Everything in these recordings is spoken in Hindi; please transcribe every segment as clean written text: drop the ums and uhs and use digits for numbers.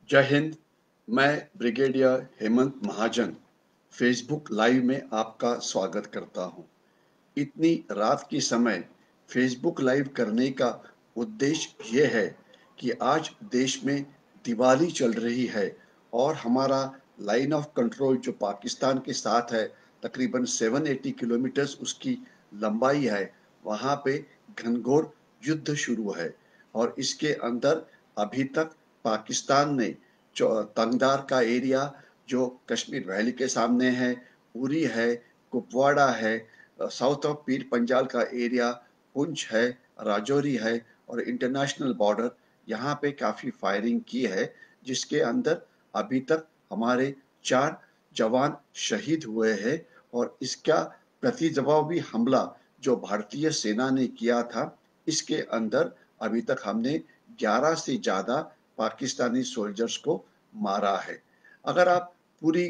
जय हिंद। मैं ब्रिगेडियर हेमंत महाजन फेसबुक लाइव में आपका स्वागत करता हूं। इतनी रात के समय फेसबुक लाइव करने का उद्देश्य ये है कि आज देश में दिवाली चल रही है और हमारा लाइन ऑफ कंट्रोल जो पाकिस्तान के साथ है, तकरीबन 780 किलोमीटर्स उसकी लंबाई है। वहाँ पे घनघोर युद्ध शुरू है और इसके अंदर अभी तक पाकिस्तान ने जो तंगदार का एरिया जो कश्मीर वैली के सामने है, उरी है, कुपवाड़ा है, साउथ ऑफ पीर पंजाल का एरिया, पुंछ है, राजौरी है और इंटरनेशनल बॉर्डर, यहाँ पे काफ़ी फायरिंग की है, जिसके अंदर अभी तक हमारे 4 जवान शहीद हुए हैं और इसका प्रतिजवाबी हमला जो भारतीय सेना ने किया था, इसके अंदर अभी तक हमने 11 से ज़्यादा पाकिस्तानी सोल्जर्स को मारा है। अगर आप पूरी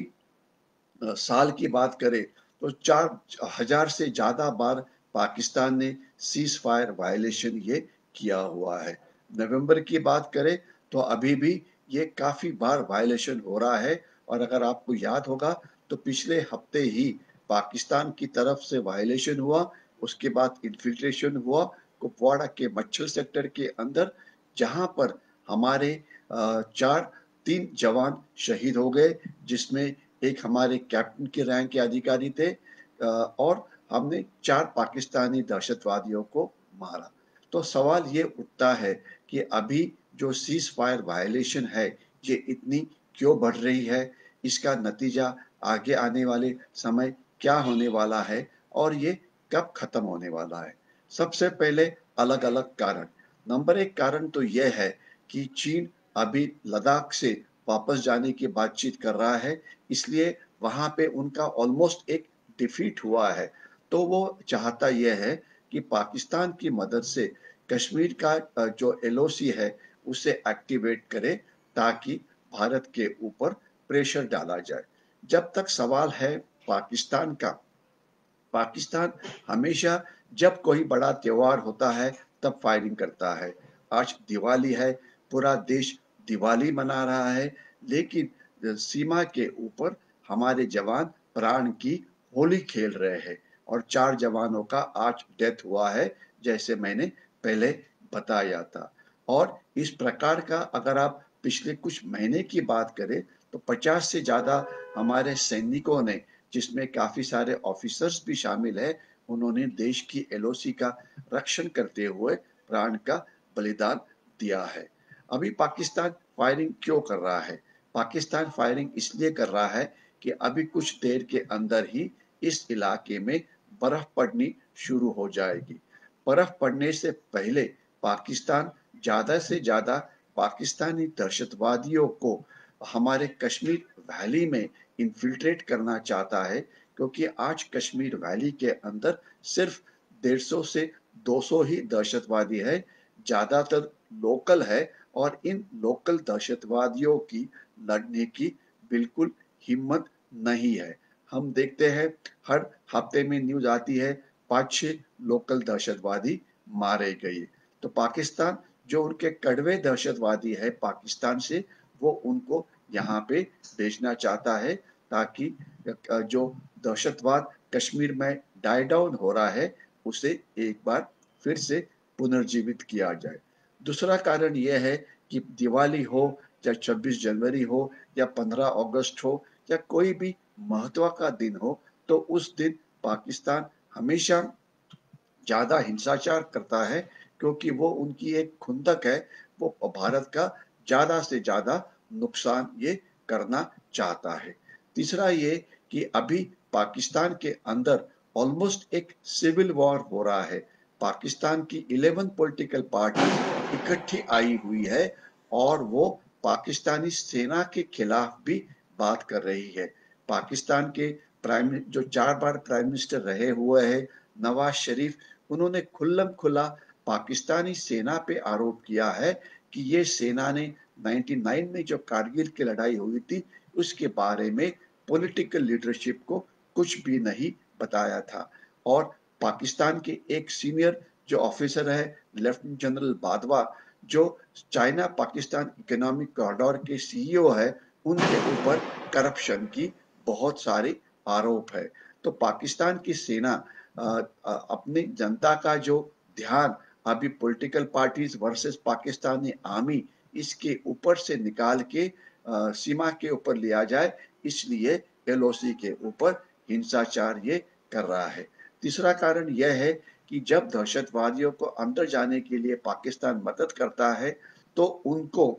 साल की बात करें तो 4,000 से ज़्यादा बार पाकिस्तान ने सीज फायर वायलेशन ये किया हुआ है। नवंबर की बात करें तो अभी भी ये काफ़ी बार वायलेशन हो रहा है और अगर आपको याद होगा तो पिछले हफ्ते ही पाकिस्तान की तरफ से वायलेशन हुआ, उसके बाद इन्फिल्ट्रेशन हुआ कुपवाड़ा के मच्छल सेक्टर के अंदर, जहां पर हमारे चार तीन जवान शहीद हो गए, जिसमें एक हमारे कैप्टन के रैंक के अधिकारी थे और हमने 4 पाकिस्तानी दहशतवादियों को मारा। तो सवाल ये उठता है कि अभी जो सीज फायर वायलेशन है, ये इतनी क्यों बढ़ रही है? इसका नतीजा आगे आने वाले समय क्या होने वाला है और ये कब खत्म होने वाला है? सबसे पहले अलग-अलग कारण। नंबर 1 कारण तो यह है कि चीन अभी लद्दाख से वापस जाने की बातचीत कर रहा है, इसलिए वहाँ पे उनका ऑलमोस्ट एक डिफीट हुआ है। तो वो चाहता यह है कि पाकिस्तान की मदद से कश्मीर का जो एलओसी है, उसे एक्टिवेट करे ताकि भारत के ऊपर प्रेशर डाला जाए। जब तक सवाल है पाकिस्तान का, पाकिस्तान हमेशा जब कोई बड़ा त्योहार होता है तब फायरिंग करता है। आज दिवाली है, पूरा देश दिवाली मना रहा है, लेकिन सीमा के ऊपर हमारे जवान प्राण की होली खेल रहे हैं और 4 जवानों का आज डेथ हुआ है, जैसे मैंने पहले बताया था। और इस प्रकार का अगर आप पिछले कुछ महीने की बात करें तो 50 से ज़्यादा हमारे सैनिकों ने, जिसमें काफ़ी सारे ऑफिसर्स भी शामिल हैं, उन्होंने देश की एलओसी का रक्षण करते हुए प्राण का बलिदान दिया है। अभी पाकिस्तान फायरिंग क्यों कर रहा है? पाकिस्तान फायरिंग इसलिए कर रहा है कि अभी कुछ देर के अंदर ही इस इलाके में बर्फ पड़नी शुरू हो जाएगी। बर्फ पड़ने से पहले पाकिस्तान ज़्यादा से ज़्यादा पाकिस्तानी दहशतवादियों को हमारे कश्मीर वैली में इन्फिल्ट्रेट करना चाहता है, क्योंकि आज कश्मीर वैली के अंदर सिर्फ 150 से 200 ही दहशतवादी है, ज़्यादातर लोकल है और इन लोकल दहशतवादियों की लड़ने की बिल्कुल हिम्मत नहीं है। हम देखते हैं हर हफ्ते में न्यूज़ आती है 5-6 लोकल दहशतवादी मारे गए। तो पाकिस्तान जो उनके कड़वे दहशतवादी है पाकिस्तान से, वो उनको यहाँ पे भेजना चाहता है ताकि जो दहशतवाद कश्मीर में डाई डाउन हो रहा है, उसे एक बार फिर से पुनर्जीवित किया जाए। दूसरा कारण यह है कि दिवाली हो या 26 जनवरी हो या 15 अगस्त हो या कोई भी महत्व का दिन हो, तो उस दिन पाकिस्तान हमेशा ज़्यादा हिंसाचार करता है, क्योंकि वो उनकी एक खुंदक है, वो भारत का ज़्यादा से ज़्यादा नुकसान ये करना चाहता है। तीसरा ये कि अभी पाकिस्तान के अंदर ऑलमोस्ट एक सिविल वॉर हो रहा है। पाकिस्तान की 11 पॉलिटिकल पार्टी इकट्ठी आई हुई है और वो पाकिस्तानी सेना के खिलाफ भी बात कर रही है। पाकिस्तान के प्राइम जो 4 बार प्राइम मिनिस्टर रहे हुए हैं, नवाज शरीफ, उन्होंने खुल्लम खुला पाकिस्तानी सेना पे आरोप किया है कि ये सेना ने 99 में जो कारगिल की लड़ाई हुई थी, उसके बारे में पॉलिटिकल लीडरशिप को कुछ भी नहीं बताया था। और पाकिस्तान के एक सीनियर जो ऑफिसर है, लेफ्टिनेंट जनरल बाजवा, जो चाइना पाकिस्तान इकोनॉमिक कॉरिडोर के सीईओ है, उनके ऊपर करप्शन की बहुत सारे आरोप है। तो पाकिस्तान की सेना अपनी जनता का जो ध्यान अभी political parties versus Pakistani army इसके ऊपर से निकाल के सीमा के ऊपर लिया जाए, इसलिए एलओसी के ऊपर हिंसाचार ये कर रहा है। तीसरा कारण यह है कि जब दहशतवादियों को अंदर जाने के लिए पाकिस्तान मदद करता है, तो उनको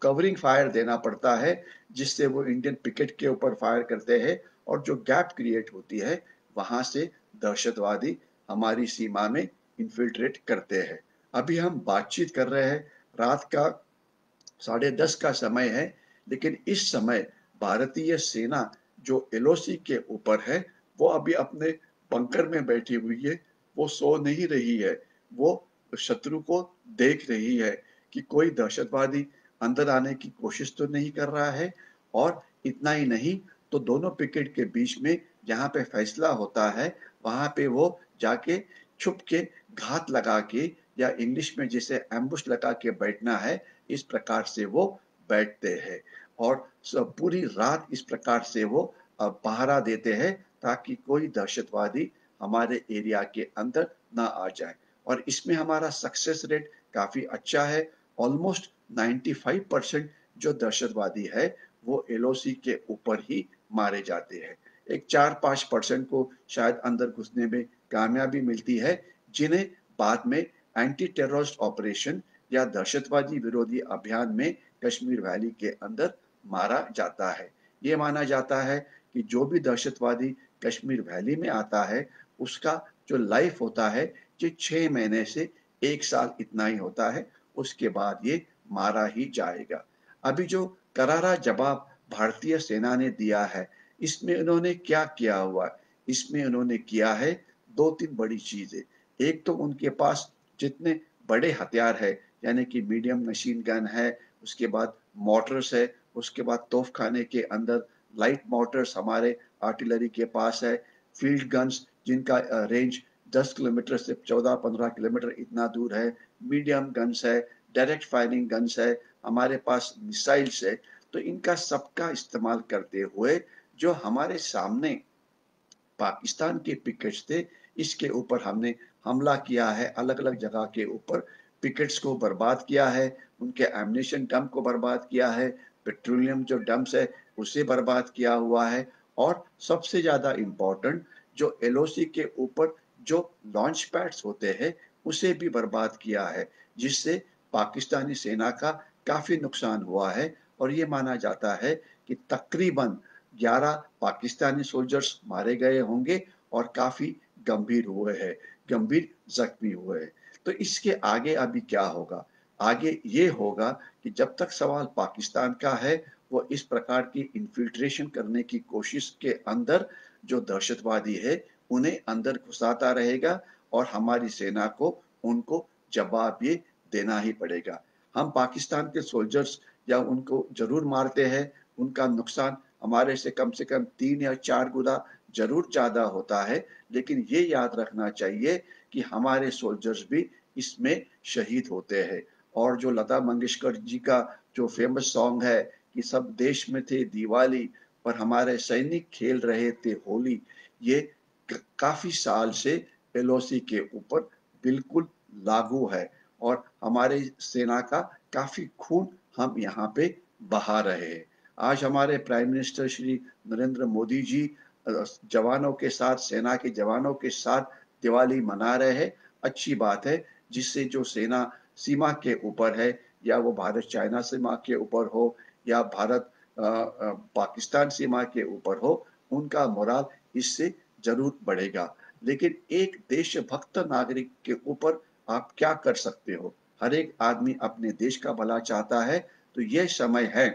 कवरिंग फायर देना पड़ता है, जिससे वो इंडियन पिकेट के ऊपर फायर करते हैं और जो गैप क्रिएट होती है वहां से दहशतवादी हमारी सीमा में इन्फिल्ट्रेट करते हैं। अभी हम बातचीत कर रहे हैं, रात का 10:30 का समय है, लेकिन इस समय भारतीय सेना जो एलओसी के ऊपर है वो अभी अपने बंकर में बैठी हुई है। वो सो नहीं रही है, वो शत्रु को देख रही है कि कोई दहशतवादी अंदर आने की कोशिश तो नहीं कर रहा है। और इतना ही नहीं, तो दोनों पिकेट के बीच में जहाँ पे फैसला होता है वहां पे वो जाके छुप के घात लगा के, या इंग्लिश में जिसे एम्बुश लगा के बैठना है, इस प्रकार से वो बैठते हैं और पूरी रात इस प्रकार से वो पहरा देते हैं ताकि कोई दहशतवादी हमारे एरिया के अंदर ना आ जाए। और इसमें हमारा सक्सेस रेट काफी अच्छा है। ऑलमोस्ट 95% जो दहशतवादी है वो एलओसी के ऊपर ही मारे जाते हैं। एक 4-5% को शायद अंदर घुसने में कामयाबी मिलती है, जिन्हें बाद में एंटी टेररिस्ट ऑपरेशन या दहशतवादी विरोधी अभियान में कश्मीर वैली के अंदर मारा जाता है। ये माना जाता है कि जो भी दहशतवादी कश्मीर वैली में आता है उसका जो लाइफ होता है ये 6 महीने से 1 साल इतना ही होता है, उसके बाद ये मारा ही जाएगा। अभी जो करारा जवाब भारतीय सेना ने दिया है, इसमें उन्होंने क्या किया हुआ है? इसमें उन्होंने किया है 2-3 बड़ी चीजें। एक तो उनके पास जितने बड़े हथियार है, यानी कि मीडियम मशीन गन है, उसके बाद मोटर्स है, उसके बाद तोपखाने के अंदर लाइट मोटर्स हमारे आर्टिलरी के पास है, फील्ड गन्स जिनका रेंज 10 किलोमीटर से 14-15 किलोमीटर इतना दूर है, मीडियम गन्स है, डायरेक्ट फायरिंग गन्स है, हमारे पास मिसाइल्स है। तो इनका सबका इस्तेमाल करते हुए जो हमारे सामने पाकिस्तान के पिकेट्स थे, इसके ऊपर हमने हमला किया है, अलग अलग जगह के ऊपर पिकेट्स को बर्बाद किया है, उनके एम्यूनिशन डंप को बर्बाद किया है, पेट्रोलियम जो डंप्स है उसे बर्बाद किया हुआ है। और सबसे ज्यादा इम्पोर्टेंट, जो एलओसी के ऊपर जो लॉन्च पैड्स होते हैं उसे भी बर्बाद किया है, जिससे पाकिस्तानी सेना का काफी नुकसान हुआ है। और ये माना जाता है कि तकरीबन 11 पाकिस्तानी सोल्जर्स मारे गए होंगे और काफी गंभीर हुए हैं, गंभीर जख्मी हुए हैं। तो इसके आगे अभी क्या होगा? आगे ये होगा कि जब तक सवाल पाकिस्तान का है, वो इस प्रकार की इन्फिल्ट्रेशन करने की कोशिश के अंदर जो दहशतवादी है उन्हें अंदर घुसाता रहेगा और हमारी सेना को उनको जवाब ये देना ही पड़ेगा। हम पाकिस्तान के सोल्जर्स या उनको जरूर मारते हैं, उनका नुकसान हमारे से कम 3 या 4 गुना जरूर ज्यादा होता है, लेकिन ये याद रखना चाहिए कि हमारे सोल्जर्स भी इसमें शहीद होते हैं। और जो लता मंगेशकर जी का जो फेमस सॉन्ग है कि सब देश में थे दिवाली पर हमारे सैनिक खेल रहे थे होली, ये काफी साल से एलओसी के ऊपर बिल्कुल लागू है और हमारे सेना का काफी खून हम यहाँ पे बहा रहे हैं। आज हमारे प्राइम मिनिस्टर श्री नरेंद्र मोदी जी जवानों के साथ, सेना के जवानों के साथ दिवाली मना रहे हैं। अच्छी बात है, जिससे जो सेना सीमा के ऊपर है, या वो भारत चाइना सीमा के ऊपर हो या भारत पाकिस्तान सीमा के ऊपर हो, उनका मोराल इससे जरूर बढ़ेगा। लेकिन एक देशभक्त नागरिक के ऊपर आप क्या कर सकते हो? हर एक आदमी अपने देश का भला चाहता है। तो यह समय है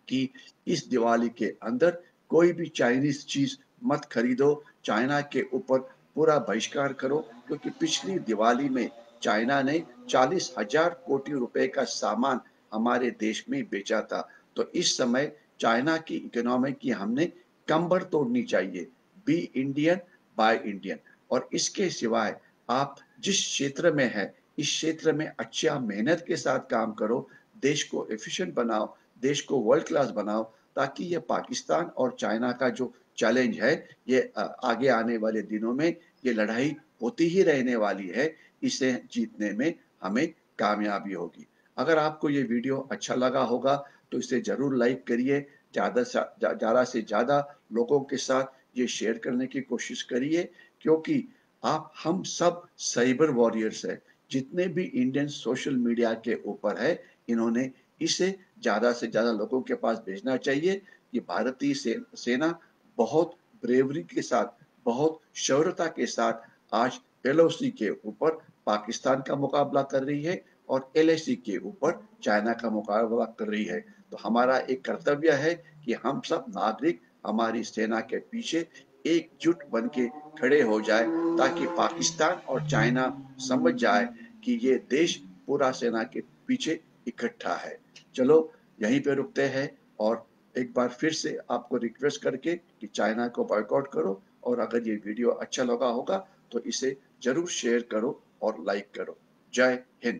कि इस दिवाली के अंदर कोई भी चाइनीज चीज मत खरीदो, चाइना के ऊपर पूरा बहिष्कार करो, क्योंकि पिछली दिवाली में चाइना ने 40,000 कोटि रुपए का सामान हमारे देश में बेचा था। तो इस समय चाइना की इकोनॉमी की हमने कंबर तोड़नी चाहिए। Be Indian, buy Indian. और इसके सिवाय आप जिस क्षेत्र में है, इस क्षेत्र में अच्छा मेहनत के साथ काम करो, देश को एफिशिएंट बनाओ, देश को वर्ल्ड क्लास बनाओ, ताकि ये पाकिस्तान और चाइना का जो चैलेंज है, ये आगे आने वाले दिनों में ये लड़ाई होती ही रहने वाली है, इसे जीतने में हमें कामयाबी होगी। अगर आपको ये वीडियो अच्छा लगा होगा तो इसे ज़रूर लाइक करिए, ज़्यादा से ज़्यादा लोगों के साथ ये शेयर करने की कोशिश करिए, क्योंकि आप हम सब साइबर वॉरियर्स हैं। जितने भी इंडियन सोशल मीडिया के ऊपर है, इन्होंने इसे ज़्यादा से ज़्यादा लोगों के पास भेजना चाहिए कि भारतीय सेना बहुत ब्रेवरी के साथ, बहुत शौर्यता के साथ आज एलओसी के ऊपर पाकिस्तान का मुकाबला कर रही है और एलएसी के ऊपर चाइना का मुकाबला कर रही है। तो हमारा एक कर्तव्य है कि हम सब नागरिक हमारी सेना के पीछे एकजुट बन के खड़े हो जाए, ताकि पाकिस्तान और चाइना समझ जाए कि ये देश पूरा सेना के पीछे इकट्ठा है। चलो यहीं पे रुकते हैं, और एक बार फिर से आपको रिक्वेस्ट करके कि चाइना को बॉयकॉट करो, और अगर ये वीडियो अच्छा लगा होगा तो इसे जरूर शेयर करो और लाइक करो। जय हिंद।